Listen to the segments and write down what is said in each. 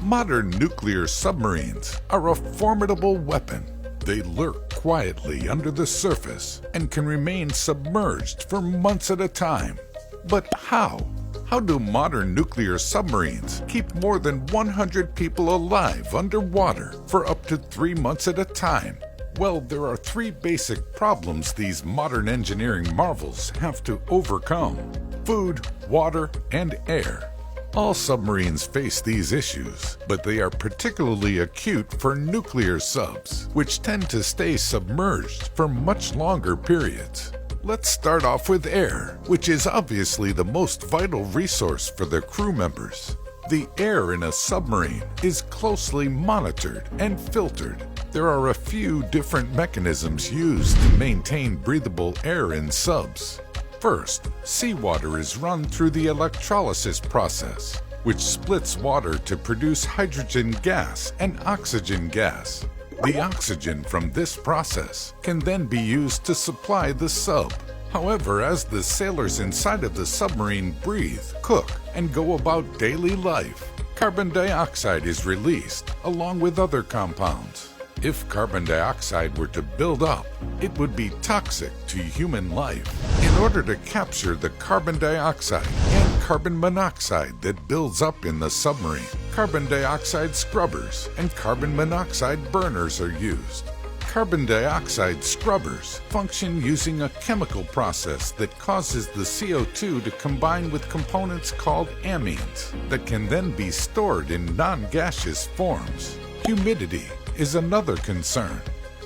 Modern nuclear submarines are a formidable weapon. They lurk quietly under the surface and can remain submerged for months at a time. But how? How do modern nuclear submarines keep more than 100 people alive underwater for up to 3 months at a time? Well, there are 3 basic problems these modern engineering marvels have to overcome: food, water, and air. All submarines face these issues, but they are particularly acute for nuclear subs, which tend to stay submerged for much longer periods. Let's start off with air, which is obviously the most vital resource for the crew members. The air in a submarine is closely monitored and filtered. There are a few different mechanisms used to maintain breathable air in subs. First, seawater is run through the electrolysis process, which splits water to produce hydrogen gas and oxygen gas. The oxygen from this process can then be used to supply the sub. However, as the sailors inside of the submarine breathe, cook, and go about daily life, carbon dioxide is released along with other compounds. If carbon dioxide were to build up, it would be toxic to human life. In order to capture the carbon dioxide and carbon monoxide that builds up in the submarine, carbon dioxide scrubbers and carbon monoxide burners are used. Carbon dioxide scrubbers function using a chemical process that causes the CO2 to combine with components called amines that can then be stored in non-gaseous forms. Humidity is another concern.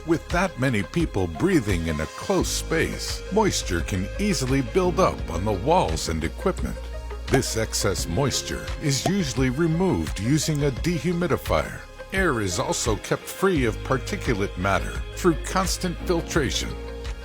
With that many people breathing in a close space, moisture can easily build up on the walls and equipment. This excess moisture is usually removed using a dehumidifier. Air is also kept free of particulate matter through constant filtration.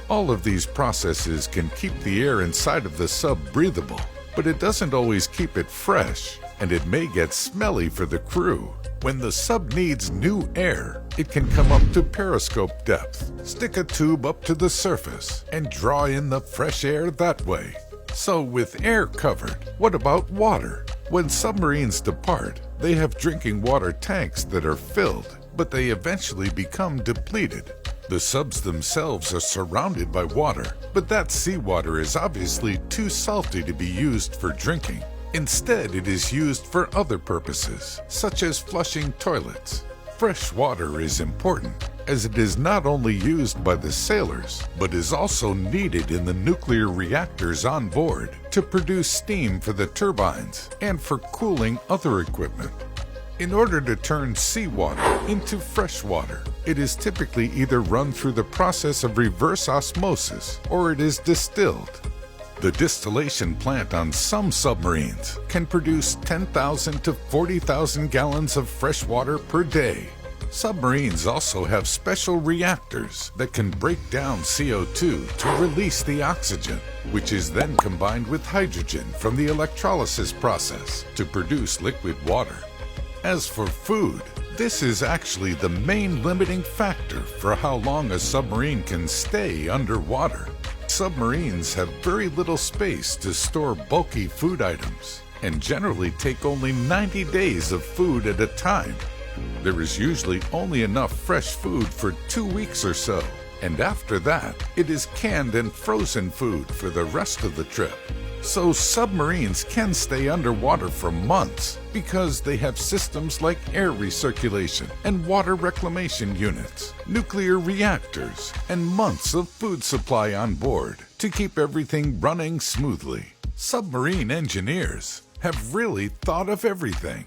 All of these processes can keep the air inside of the sub breathable, but it doesn't always keep it fresh, and it may get smelly for the crew. When the sub needs new air, it can come up to periscope depth, stick a tube up to the surface, and draw in the fresh air that way. So with air covered, what about water? When submarines depart, they have drinking water tanks that are filled, but they eventually become depleted. The subs themselves are surrounded by water, but that seawater is obviously too salty to be used for drinking. Instead, it is used for other purposes, such as flushing toilets. Fresh water is important, as it is not only used by the sailors, but is also needed in the nuclear reactors on board to produce steam for the turbines and for cooling other equipment. In order to turn seawater into fresh water, it is typically either run through the process of reverse osmosis or it is distilled. The distillation plant on some submarines can produce 10,000 to 40,000 gallons of fresh water per day. Submarines also have special reactors that can break down CO2 to release the oxygen, which is then combined with hydrogen from the electrolysis process to produce liquid water. As for food, this is actually the main limiting factor for how long a submarine can stay underwater. Submarines have very little space to store bulky food items and generally take only 90 days of food at a time. There is usually only enough fresh food for 2 weeks or so, and after that, it is canned and frozen food for the rest of the trip. So submarines can stay underwater for months because they have systems like air recirculation and water reclamation units, nuclear reactors, and months of food supply on board to keep everything running smoothly. Submarine engineers have really thought of everything.